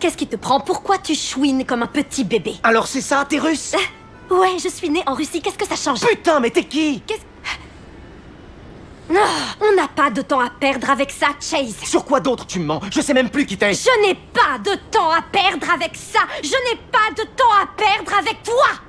Qu'est-ce qui te prend? Pourquoi tu chouines comme un petit bébé? Alors c'est ça, t'es russe? Ouais, je suis née en Russie, qu'est-ce que ça change? Putain, mais t'es qui? On n'a pas de temps à perdre avec ça, Chase. Sur quoi d'autre tu me mens? Je sais même plus qui t'es. Je n'ai pas de temps à perdre avec ça. Je n'ai pas de temps à perdre avec toi.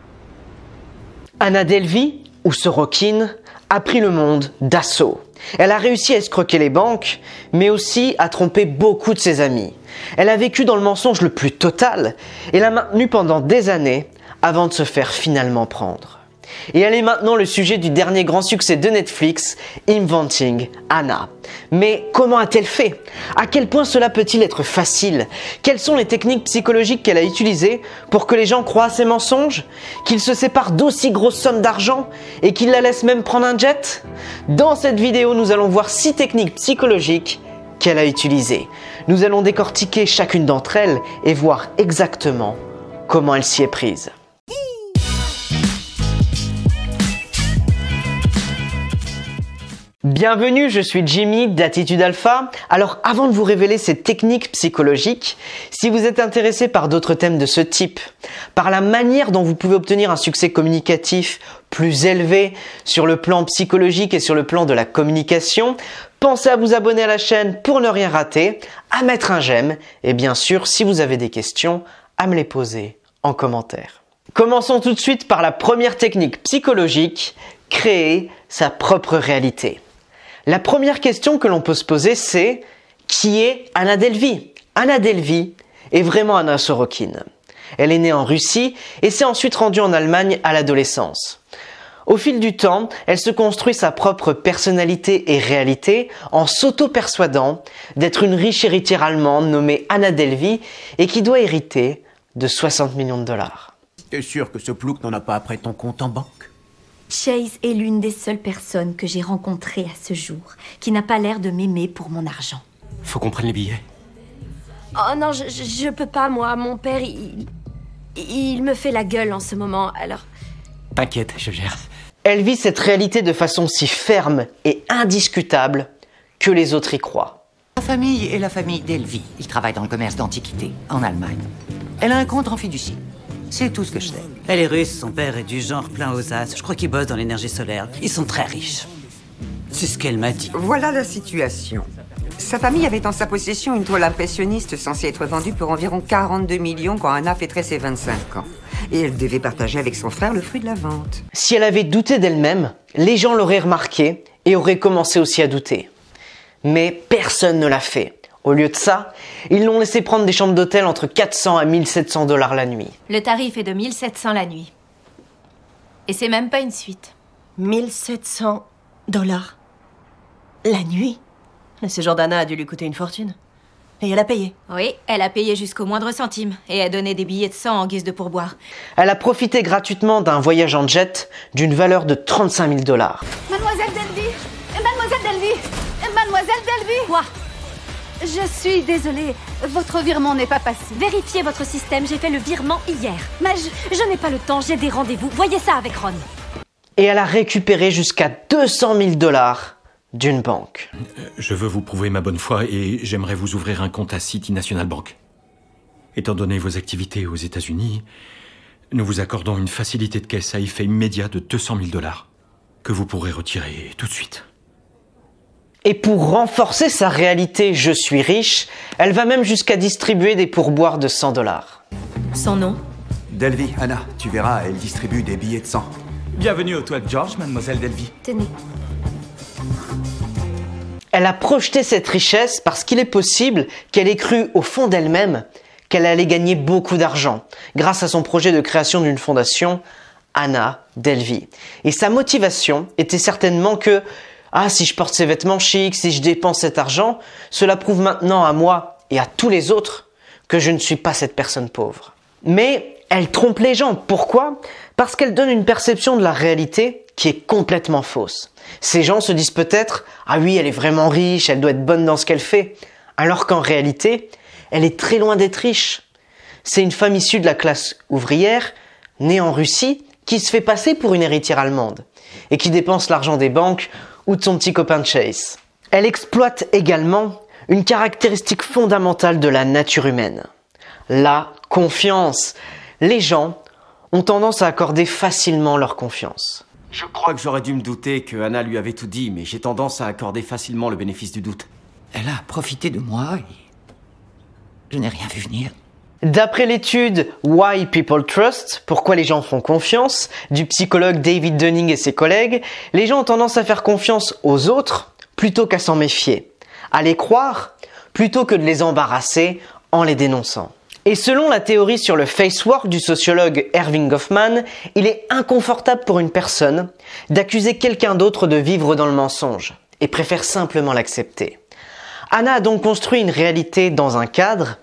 Anna Delvey, ou Sorokin, a pris le monde d'assaut. Elle a réussi à escroquer les banques, mais aussi à tromper beaucoup de ses amis. Elle a vécu dans le mensonge le plus total et l'a maintenu pendant des années avant de se faire finalement prendre. Et elle est maintenant le sujet du dernier grand succès de Netflix, Inventing Anna. Mais comment a-t-elle fait? À quel point cela peut-il être facile? Quelles sont les techniques psychologiques qu'elle a utilisées pour que les gens croient à ses mensonges? Qu'ils se séparent d'aussi grosses sommes d'argent et qu'ils la laissent même prendre un jet? Dans cette vidéo, nous allons voir 6 techniques psychologiques qu'elle a utilisées. Nous allons décortiquer chacune d'entre elles et voir exactement comment elle s'y est prise. Bienvenue, je suis Jimmy d'Attitude Alpha. Alors avant de vous révéler ces techniques psychologiques, si vous êtes intéressé par d'autres thèmes de ce type, par la manière dont vous pouvez obtenir un succès communicatif plus élevé sur le plan psychologique et sur le plan de la communication, pensez à vous abonner à la chaîne pour ne rien rater, à mettre un j'aime et bien sûr, si vous avez des questions, à me les poser en commentaire. Commençons tout de suite par la première technique psychologique, créer sa propre réalité. La première question que l'on peut se poser, c'est qui est Anna Delvey? Anna Delvey est vraiment Anna Sorokin. Elle est née en Russie et s'est ensuite rendue en Allemagne à l'adolescence. Au fil du temps, elle se construit sa propre personnalité et réalité en s'auto-persuadant d'être une riche héritière allemande nommée Anna Delvey et qui doit hériter de 60 millions de dollars. T'es sûr que ce plouc n'en a pas après ton compte en banque? Chase est l'une des seules personnes que j'ai rencontrées à ce jour qui n'a pas l'air de m'aimer pour mon argent. Faut qu'on prenne les billets. Oh non, je peux pas, moi. Mon père, il me fait la gueule en ce moment, alors... T'inquiète, je gère. Elle vit cette réalité de façon si ferme et indiscutable que les autres y croient. Ma famille est la famille Delvey. Ils travaillent dans le commerce d'antiquités, en Allemagne. Elle a un compte en fiducie. C'est tout ce que je sais. Elle est russe, son père est du genre plein aux as. Je crois qu'il bosse dans l'énergie solaire. Ils sont très riches. C'est ce qu'elle m'a dit. Voilà la situation. Sa famille avait en sa possession une toile impressionniste censée être vendue pour environ 42 millions quand Anna fêterait ses 25 ans. Et elle devait partager avec son frère le fruit de la vente. Si elle avait douté d'elle-même, les gens l'auraient remarqué et auraient commencé aussi à douter. Mais personne ne l'a fait. Au lieu de ça, ils l'ont laissé prendre des chambres d'hôtel entre 400 à 1700 $ la nuit. Le tarif est de 1700 la nuit. Et c'est même pas une suite. 1700 $ la nuit? Le séjour d'Anna a dû lui coûter une fortune. Et elle a payé. Oui, elle a payé jusqu'au moindre centime. Et a donné des billets de 100 en guise de pourboire. Elle a profité gratuitement d'un voyage en jet d'une valeur de 35 000 $. Mademoiselle Delvey! Mademoiselle Delvey! Mademoiselle Delvey! Quoi? Je suis désolée, votre virement n'est pas passé. Vérifiez votre système, j'ai fait le virement hier. Mais je n'ai pas le temps, j'ai des rendez-vous. Voyez ça avec Ron. Et elle a récupéré jusqu'à 200 000 $ d'une banque. Je veux vous prouver ma bonne foi et j'aimerais vous ouvrir un compte à City National Bank. Étant donné vos activités aux États-Unis, nous vous accordons une facilité de caisse à effet immédiat de 200 000 $ que vous pourrez retirer tout de suite. Et pour renforcer sa réalité « je suis riche », elle va même jusqu'à distribuer des pourboires de 100 $. Son nom? Delvey, Anna, tu verras, elle distribue des billets de 100. Bienvenue au Toit George, mademoiselle Delvey. Tenez. Elle a projeté cette richesse parce qu'il est possible qu'elle ait cru au fond d'elle-même qu'elle allait gagner beaucoup d'argent grâce à son projet de création d'une fondation, Anna Delvey. Et sa motivation était certainement que ah, si je porte ces vêtements chics, si je dépense cet argent, cela prouve maintenant à moi et à tous les autres que je ne suis pas cette personne pauvre. Mais elle trompe les gens. Pourquoi? Parce qu'elle donne une perception de la réalité qui est complètement fausse. Ces gens se disent peut-être « Ah oui, elle est vraiment riche, elle doit être bonne dans ce qu'elle fait », alors qu'en réalité, elle est très loin d'être riche. C'est une femme issue de la classe ouvrière, née en Russie, qui se fait passer pour une héritière allemande et qui dépense l'argent des banques ou de son petit copain Chase. Elle exploite également une caractéristique fondamentale de la nature humaine. La confiance. Les gens ont tendance à accorder facilement leur confiance. Je crois que j'aurais dû me douter que Anna lui avait tout dit, mais j'ai tendance à accorder facilement le bénéfice du doute. Elle a profité de moi et je n'ai rien vu venir. D'après l'étude Why People Trust, pourquoi les gens font confiance, du psychologue David Dunning et ses collègues, les gens ont tendance à faire confiance aux autres plutôt qu'à s'en méfier, à les croire plutôt que de les embarrasser en les dénonçant. Et selon la théorie sur le face work du sociologue Erving Goffman, il est inconfortable pour une personne d'accuser quelqu'un d'autre de vivre dans le mensonge et préfère simplement l'accepter. Anna a donc construit une réalité dans un cadre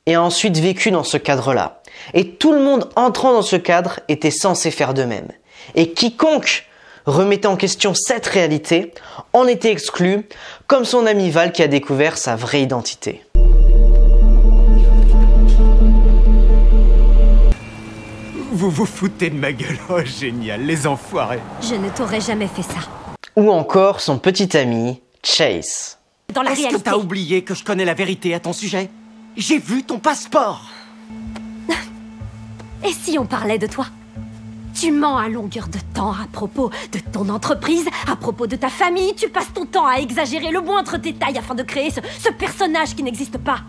et a ensuite vécu dans ce cadre-là. Et tout le monde entrant dans ce cadre était censé faire de même. Et quiconque remettait en question cette réalité en était exclu, comme son ami Val qui a découvert sa vraie identité. Vous vous foutez de ma gueule, oh génial, les enfoirés. Je ne t'aurais jamais fait ça. Ou encore son petit ami, Chase. Dans la Est-ce réalité... que t'as oublié que je connais la vérité à ton sujet? J'ai vu ton passeport. Et si on parlait de toi? Tu mens à longueur de temps à propos de ton entreprise, à propos de ta famille. Tu passes ton temps à exagérer le moindre détail afin de créer ce personnage qui n'existe pas.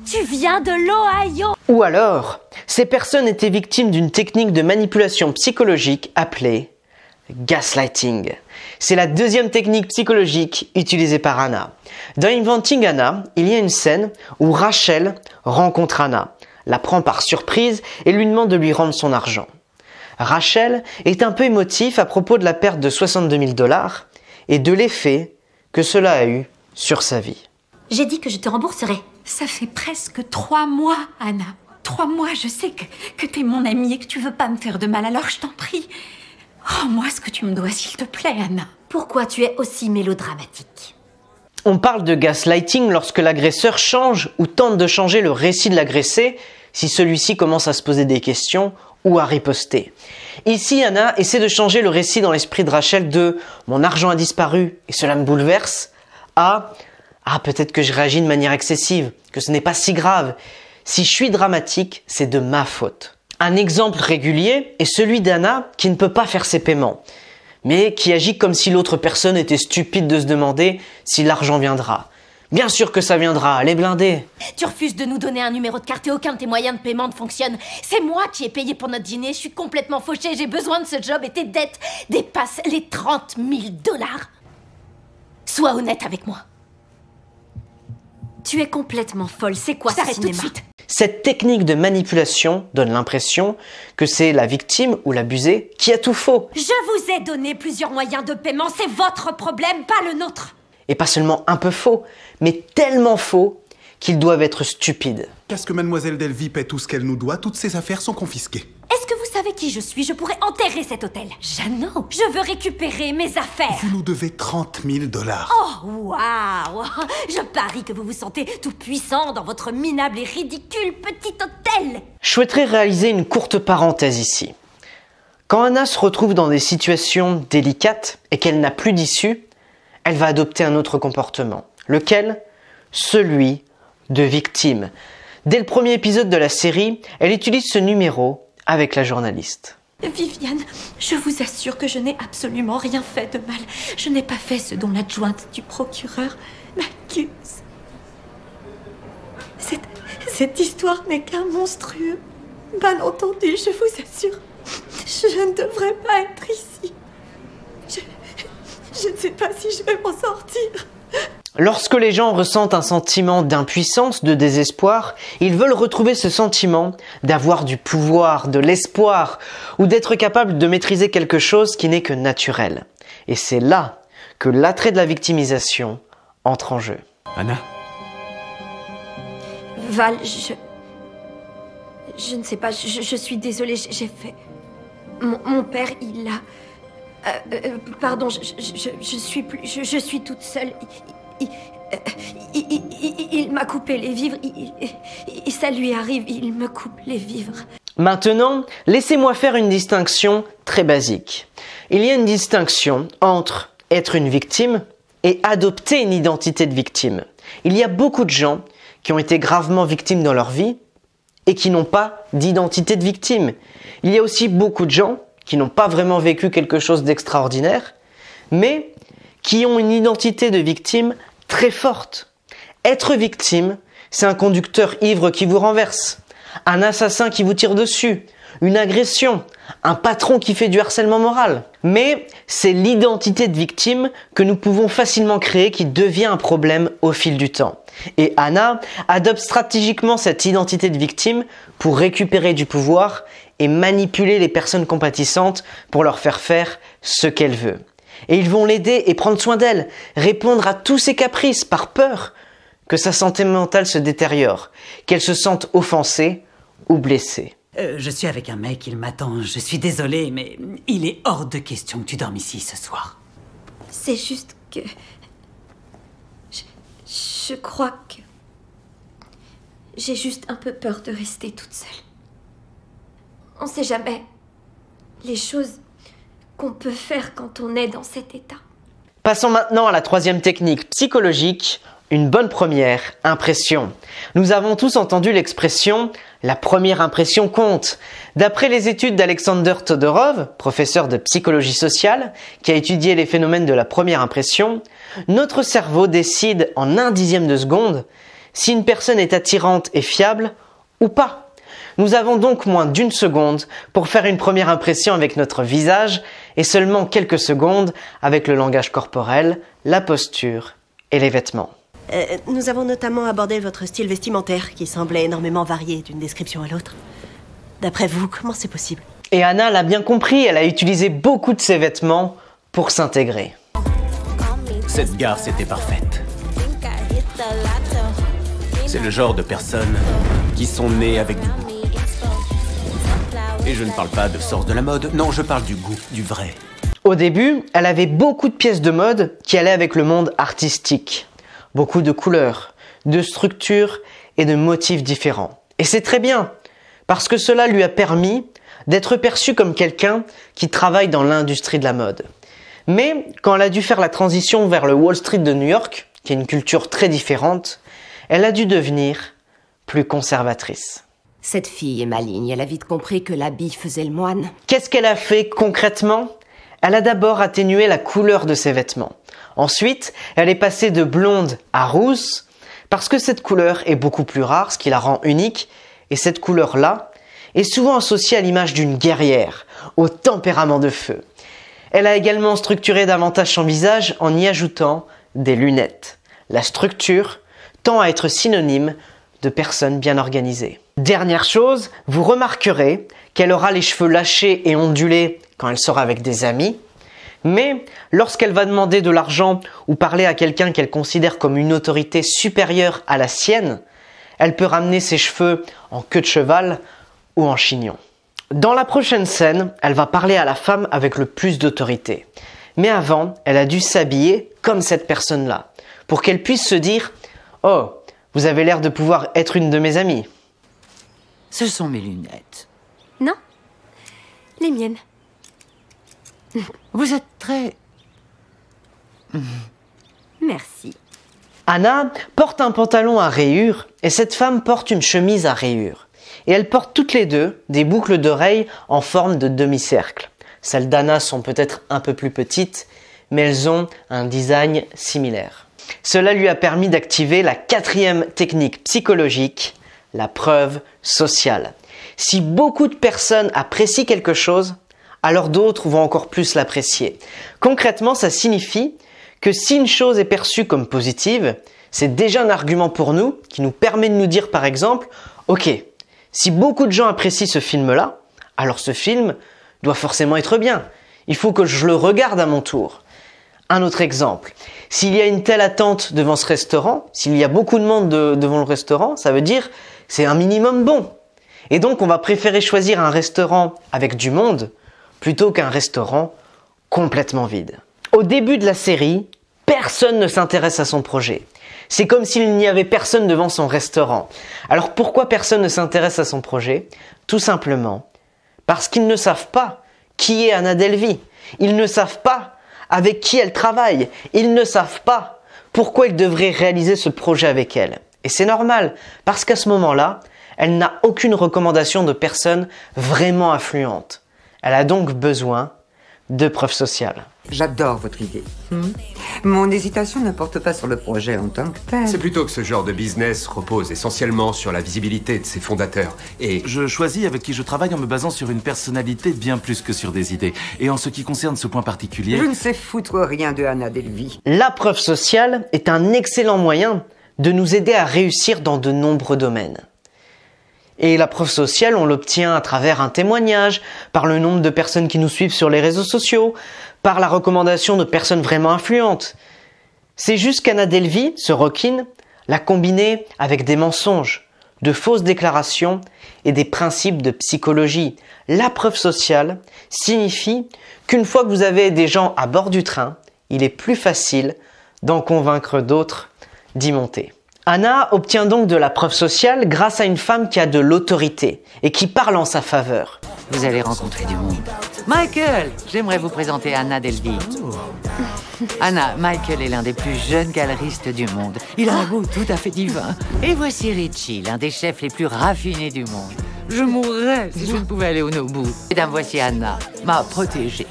Tu viens de l'Ohio. Ou alors, ces personnes étaient victimes d'une technique de manipulation psychologique appelée gaslighting. C'est la deuxième technique psychologique utilisée par Anna. Dans Inventing Anna, il y a une scène où Rachel rencontre Anna, la prend par surprise et lui demande de lui rendre son argent. Rachel est un peu émotif à propos de la perte de 62 000 $ et de l'effet que cela a eu sur sa vie. J'ai dit que je te rembourserai. Ça fait presque 3 mois, Anna. 3 mois, je sais que t'es mon amie et que tu veux pas me faire de mal, alors je t'en prie. Rends-moi ce que tu me dois, s'il te plaît, Anna. Pourquoi tu es aussi mélodramatique? On parle de gaslighting lorsque l'agresseur change ou tente de changer le récit de l'agressé si celui-ci commence à se poser des questions ou à riposter. Ici, Anna essaie de changer le récit dans l'esprit de Rachel de « mon argent a disparu et cela me bouleverse » à « ah, peut-être que je réagis de manière excessive, que ce n'est pas si grave. Si je suis dramatique, c'est de ma faute. » Un exemple régulier est celui d'Anna qui ne peut pas faire ses paiements, mais qui agit comme si l'autre personne était stupide de se demander si l'argent viendra. Bien sûr que ça viendra, elle est blindée. Tu refuses de nous donner un numéro de carte et aucun de tes moyens de paiement ne fonctionne. C'est moi qui ai payé pour notre dîner, je suis complètement fauchée, j'ai besoin de ce job et tes dettes dépassent les 30 000 $. Sois honnête avec moi. Tu es complètement folle, c'est quoi ce T'arrêtes cinéma? tout de suite. Cette technique de manipulation donne l'impression que c'est la victime ou l'abusé qui a tout faux. Je vous ai donné plusieurs moyens de paiement, c'est votre problème, pas le nôtre. Et pas seulement un peu faux, mais tellement faux qu'ils doivent être stupides. Qu'à ce que Mademoiselle Delvy paie tout ce qu'elle nous doit, toutes ses affaires sont confisquées. Est-ce que vous savez qui je suis? Je pourrais enterrer cet hôtel. Jeannot, je veux récupérer mes affaires. Vous nous devez 30 000 $. Oh, waouh! Je parie que vous vous sentez tout puissant dans votre minable et ridicule petit hôtel. Je souhaiterais réaliser une courte parenthèse ici. Quand Anna se retrouve dans des situations délicates et qu'elle n'a plus d'issue, elle va adopter un autre comportement. Lequel? Celui de victime. Dès le premier épisode de la série, elle utilise ce numéro avec la journaliste. Viviane, je vous assure que je n'ai absolument rien fait de mal. Je n'ai pas fait ce dont l'adjointe du procureur m'accuse. Cette histoire n'est qu'un monstrueux malentendu, je vous assure. Je ne devrais pas être ici. Je ne sais pas si je vais m'en sortir. Lorsque les gens ressentent un sentiment d'impuissance, de désespoir, ils veulent retrouver ce sentiment d'avoir du pouvoir, de l'espoir, ou d'être capable de maîtriser quelque chose qui n'est que naturel. Et c'est là que l'attrait de la victimisation entre en jeu. Anna? Val, je ne sais pas, je suis désolée, j'ai fait... Mon père, il a... pardon, je suis toute seule. Il m'a coupé les vivres. Ça lui arrive, il me coupe les vivres. Maintenant, laissez-moi faire une distinction très basique. Il y a une distinction entre être une victime et adopter une identité de victime. Il y a beaucoup de gens qui ont été gravement victimes dans leur vie et qui n'ont pas d'identité de victime. Il y a aussi beaucoup de gens qui n'ont pas vraiment vécu quelque chose d'extraordinaire, mais qui ont une identité de victime très forte. Être victime, c'est un conducteur ivre qui vous renverse, un assassin qui vous tire dessus, une agression, un patron qui fait du harcèlement moral. Mais c'est l'identité de victime que nous pouvons facilement créer qui devient un problème au fil du temps. Et Anna adopte stratégiquement cette identité de victime pour récupérer du pouvoir et manipuler les personnes compatissantes pour leur faire faire ce qu'elle veut. Et ils vont l'aider et prendre soin d'elle, répondre à tous ses caprices par peur que sa santé mentale se détériore, qu'elle se sente offensée ou blessée. Je suis avec un mec, il m'attend. Je suis désolée, mais il est hors de question que tu dormes ici ce soir. C'est juste que... Je crois que... J'ai juste un peu peur de rester toute seule. On sait jamais les choses qu'on peut faire quand on est dans cet état. Passons maintenant à la troisième technique psychologique, une bonne première impression. Nous avons tous entendu l'expression « la première impression compte ». D'après les études d'Alexander Todorov, professeur de psychologie sociale, qui a étudié les phénomènes de la première impression, notre cerveau décide en 1/10 de seconde si une personne est attirante et fiable ou pas. Nous avons donc moins d'1 seconde pour faire une première impression avec notre visage et seulement quelques secondes avec le langage corporel, la posture et les vêtements. Nous avons notamment abordé votre style vestimentaire qui semblait énormément varié d'une description à l'autre. D'après vous, comment c'est possible? Et Anna l'a bien compris, elle a utilisé beaucoup de ses vêtements pour s'intégrer. Cette gare, c'était parfaite. C'est le genre de personnes qui sont nées avec du goût. Et je ne parle pas de sens de la mode, non, je parle du goût, du vrai. Au début, elle avait beaucoup de pièces de mode qui allaient avec le monde artistique. Beaucoup de couleurs, de structures et de motifs différents. Et c'est très bien, parce que cela lui a permis d'être perçue comme quelqu'un qui travaille dans l'industrie de la mode. Mais quand elle a dû faire la transition vers le Wall Street de New York, qui est une culture très différente, elle a dû devenir plus conservatrice. Cette fille est maligne, elle a vite compris que l'habit faisait le moine. Qu'est-ce qu'elle a fait concrètement? Elle a d'abord atténué la couleur de ses vêtements. Ensuite, elle est passée de blonde à rousse, parce que cette couleur est beaucoup plus rare, ce qui la rend unique, et cette couleur-là est souvent associée à l'image d'une guerrière, au tempérament de feu. Elle a également structuré davantage son visage en y ajoutant des lunettes. La structure tend à être synonyme de personnes bien organisées. Dernière chose, vous remarquerez qu'elle aura les cheveux lâchés et ondulés quand elle sera avec des amis, mais lorsqu'elle va demander de l'argent ou parler à quelqu'un qu'elle considère comme une autorité supérieure à la sienne, elle peut ramener ses cheveux en queue de cheval ou en chignon. Dans la prochaine scène, elle va parler à la femme avec le plus d'autorité. Mais avant, elle a dû s'habiller comme cette personne-là, pour qu'elle puisse se dire « Oh, vous avez l'air de pouvoir être une de mes amies. » Ce sont mes lunettes. Non, les miennes. Vous êtes très... Merci. Anna porte un pantalon à rayures et cette femme porte une chemise à rayures. Et elles portent toutes les deux des boucles d'oreilles en forme de demi-cercle. Celles d'Anna sont peut-être un peu plus petites, mais elles ont un design similaire. Cela lui a permis d'activer la 4e technique psychologique, la preuve sociale. Si beaucoup de personnes apprécient quelque chose, alors d'autres vont encore plus l'apprécier. Concrètement, ça signifie que si une chose est perçue comme positive, c'est déjà un argument pour nous qui nous permet de nous dire par exemple « Ok, si beaucoup de gens apprécient ce film-là, alors ce film doit forcément être bien. Il faut que je le regarde à mon tour. » Un autre exemple, s'il y a une telle attente devant ce restaurant, s'il y a beaucoup de monde devant le restaurant, ça veut dire c'est un minimum bon. Et donc on va préférer choisir un restaurant avec du monde plutôt qu'un restaurant complètement vide. Au début de la série, personne ne s'intéresse à son projet. C'est comme s'il n'y avait personne devant son restaurant. Alors pourquoi personne ne s'intéresse à son projet? Tout simplement parce qu'ils ne savent pas qui est Anna Delvey. Ils ne savent pas avec qui elle travaille. Ils ne savent pas pourquoi ils devraient réaliser ce projet avec elle. Et c'est normal, parce qu'à ce moment-là, elle n'a aucune recommandation de personnes vraiment influentes. Elle a donc besoin de preuves sociales. J'adore votre idée. Mon hésitation ne porte pas sur le projet en tant que tel. C'est plutôt que ce genre de business repose essentiellement sur la visibilité de ses fondateurs. Et je choisis avec qui je travaille en me basant sur une personnalité bien plus que sur des idées. Et en ce qui concerne ce point particulier... Je ne sais foutre rien de Anna Delvey. La preuve sociale est un excellent moyen de nous aider à réussir dans de nombreux domaines. Et la preuve sociale, on l'obtient à travers un témoignage, par le nombre de personnes qui nous suivent sur les réseaux sociaux, par la recommandation de personnes vraiment influentes. C'est juste qu'Anna Delvey, ce requin, l'a combiné avec des mensonges, de fausses déclarations et des principes de psychologie. La preuve sociale signifie qu'une fois que vous avez des gens à bord du train, il est plus facile d'en convaincre d'autres d'y monter. Anna obtient donc de la preuve sociale grâce à une femme qui a de l'autorité et qui parle en sa faveur. Vous allez rencontrer du monde. Michael, j'aimerais vous présenter Anna Delvey. Anna, Michael est l'un des plus jeunes galeristes du monde. Il a un goût tout à fait divin. Et voici Richie, l'un des chefs les plus raffinés du monde. Je mourrais si je ne pouvais aller au bout. Mesdames, voici Anna, ma protégée.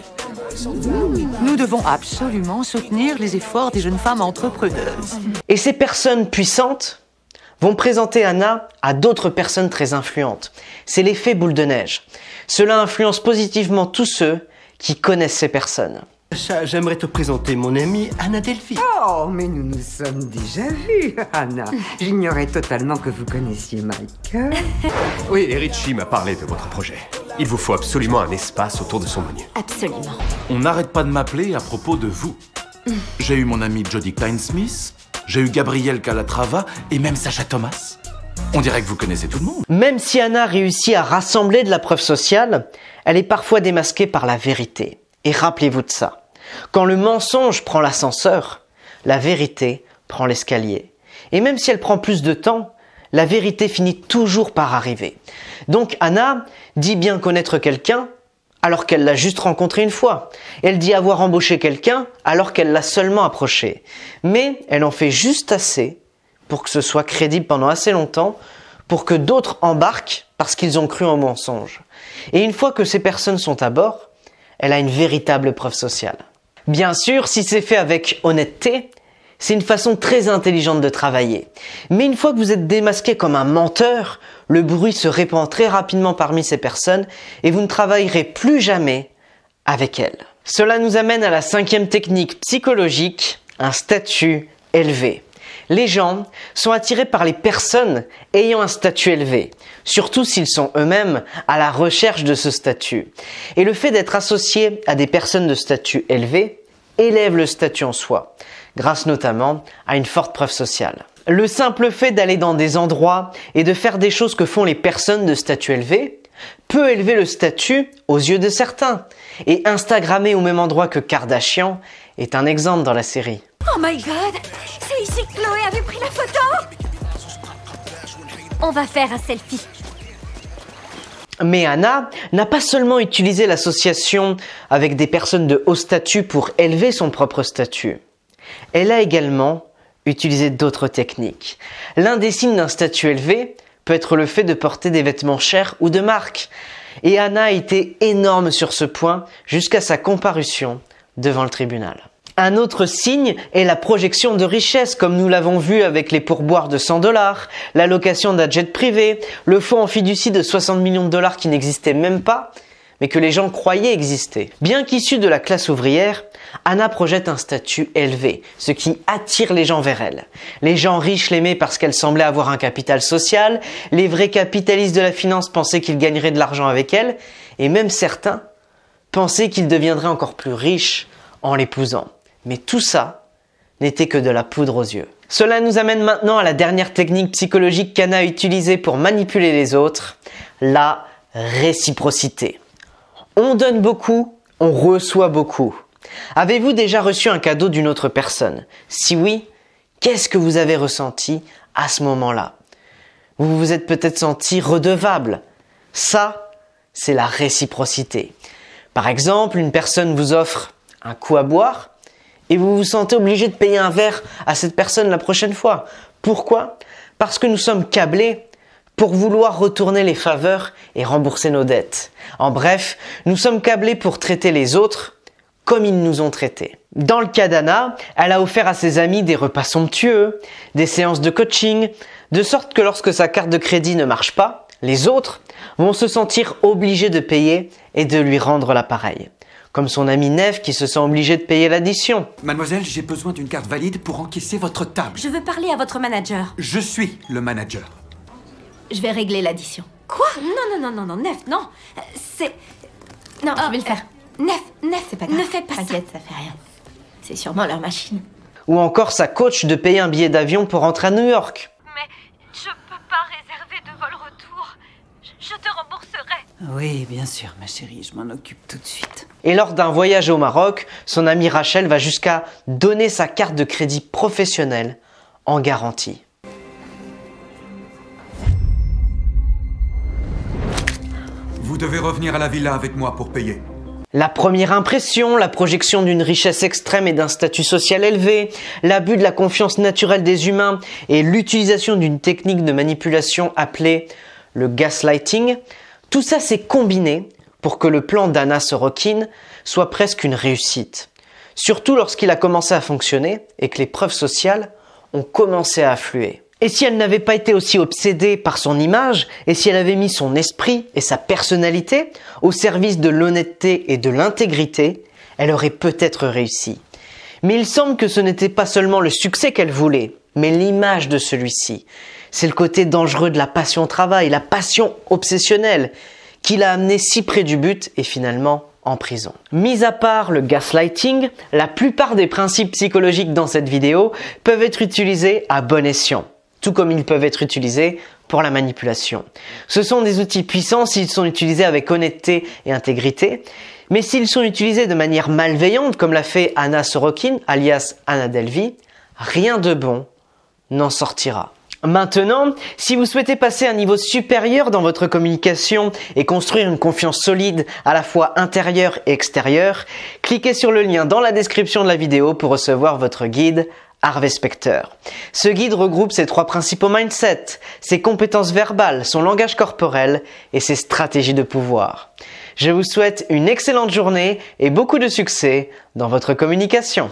Nous devons absolument soutenir les efforts des jeunes femmes entrepreneuses. Et ces personnes puissantes vont présenter Anna à d'autres personnes très influentes. C'est l'effet boule de neige. Cela influence positivement tous ceux qui connaissent ces personnes. J'aimerais te présenter mon amie Anna Delvey. Oh, mais nous nous sommes déjà vus, Anna. J'ignorais totalement que vous connaissiez Michael. oui, et Richie m'a parlé de votre projet. Il vous faut absolument un espace autour de son menu. Absolument. On n'arrête pas de m'appeler à propos de vous. J'ai eu mon ami Jodie Klein-Smith, j'ai eu Gabrielle Calatrava et même Sacha Thomas. On dirait que vous connaissez tout le monde. Même si Anna réussit à rassembler de la preuve sociale, elle est parfois démasquée par la vérité. Et rappelez-vous de ça. Quand le mensonge prend l'ascenseur, la vérité prend l'escalier. Et même si elle prend plus de temps, la vérité finit toujours par arriver. Donc Anna dit bien connaître quelqu'un alors qu'elle l'a juste rencontré une fois. Elle dit avoir embauché quelqu'un alors qu'elle l'a seulement approché. Mais elle en fait juste assez pour que ce soit crédible pendant assez longtemps pour que d'autres embarquent parce qu'ils ont cru en mensonge. Et une fois que ces personnes sont à bord, elle a une véritable preuve sociale. Bien sûr, si c'est fait avec honnêteté, c'est une façon très intelligente de travailler. Mais une fois que vous êtes démasqué comme un menteur, le bruit se répand très rapidement parmi ces personnes et vous ne travaillerez plus jamais avec elles. Cela nous amène à la 5e technique psychologique, un statut élevé. Les gens sont attirés par les personnes ayant un statut élevé, surtout s'ils sont eux-mêmes à la recherche de ce statut. Et le fait d'être associé à des personnes de statut élevé élève le statut en soi, grâce notamment à une forte preuve sociale. Le simple fait d'aller dans des endroits et de faire des choses que font les personnes de statut élevé peut élever le statut aux yeux de certains. Et Instagrammer au même endroit que Kardashian est un exemple dans la série. Oh my god! C'est ici que Chloé avait pris la photo! On va faire un selfie. Mais Anna n'a pas seulement utilisé l'association avec des personnes de haut statut pour élever son propre statut. Elle a également utilisé d'autres techniques. L'un des signes d'un statut élevé peut être le fait de porter des vêtements chers ou de marque. Et Anna a été énorme sur ce point jusqu'à sa comparution devant le tribunal. Un autre signe est la projection de richesse, comme nous l'avons vu avec les pourboires de 100 $, la location d'un jet privé, le fonds en fiducie de 60 millions de $ qui n'existait même pas, mais que les gens croyaient exister. Bien qu'issue de la classe ouvrière, Anna projette un statut élevé, ce qui attire les gens vers elle. Les gens riches l'aimaient parce qu'elle semblait avoir un capital social, les vrais capitalistes de la finance pensaient qu'ils gagneraient de l'argent avec elle, et même certains pensaient qu'ils deviendraient encore plus riches en l'épousant. Mais tout ça n'était que de la poudre aux yeux. Cela nous amène maintenant à la dernière technique psychologique qu'Anna a utilisée pour manipuler les autres, la réciprocité. On donne beaucoup, on reçoit beaucoup. Avez-vous déjà reçu un cadeau d'une autre personne? Si oui, qu'est-ce que vous avez ressenti à ce moment-là? Vous vous êtes peut-être senti redevable. Ça, c'est la réciprocité. Par exemple, une personne vous offre un coup à boire et vous vous sentez obligé de payer un verre à cette personne la prochaine fois. Pourquoi? Parce que nous sommes câblés pour vouloir retourner les faveurs et rembourser nos dettes. En bref, nous sommes câblés pour traiter les autres comme ils nous ont traités. Dans le cas d'Anna, elle a offert à ses amis des repas somptueux, des séances de coaching, de sorte que lorsque sa carte de crédit ne marche pas, les autres vont se sentir obligés de payer et de lui rendre l'appareil. Comme son ami Neve qui se sent obligé de payer l'addition. Mademoiselle, j'ai besoin d'une carte valide pour encaisser votre table. Je veux parler à votre manager. Je suis le manager. Je vais régler l'addition. Quoi? Non, Neve, non. C'est... Non, je vais le faire. Neve, c'est pas grave. Ne fais pas ça. T'inquiète, ça fait rien. C'est sûrement leur machine. Ou encore sa coach de payer un billet d'avion pour rentrer à New York. Mais je peux pas réserver de vol retour. Je te rembourserai. Oui, bien sûr, ma chérie, je m'en occupe tout de suite. Et lors d'un voyage au Maroc, son amie Rachel va jusqu'à donner sa carte de crédit professionnelle en garantie. Vous devez revenir à la villa avec moi pour payer. La première impression, la projection d'une richesse extrême et d'un statut social élevé, l'abus de la confiance naturelle des humains et l'utilisation d'une technique de manipulation appelée le gaslighting, tout ça s'est combiné pour que le plan d'Anna Sorokin soit presque une réussite. Surtout lorsqu'il a commencé à fonctionner et que les preuves sociales ont commencé à affluer. Et si elle n'avait pas été aussi obsédée par son image, et si elle avait mis son esprit et sa personnalité au service de l'honnêteté et de l'intégrité, elle aurait peut-être réussi. Mais il semble que ce n'était pas seulement le succès qu'elle voulait, mais l'image de celui-ci. C'est le côté dangereux de la passion au travail, la passion obsessionnelle, qui l'a amené si près du but et finalement en prison. Mis à part le gaslighting, la plupart des principes psychologiques dans cette vidéo peuvent être utilisés à bon escient, tout comme ils peuvent être utilisés pour la manipulation. Ce sont des outils puissants s'ils sont utilisés avec honnêteté et intégrité, mais s'ils sont utilisés de manière malveillante, comme l'a fait Anna Sorokin, alias Anna Delvey, rien de bon n'en sortira. Maintenant, si vous souhaitez passer à un niveau supérieur dans votre communication et construire une confiance solide à la fois intérieure et extérieure, cliquez sur le lien dans la description de la vidéo pour recevoir votre guide Harvey Specter. Ce guide regroupe ses 3 principaux mindsets, ses compétences verbales, son langage corporel et ses stratégies de pouvoir. Je vous souhaite une excellente journée et beaucoup de succès dans votre communication.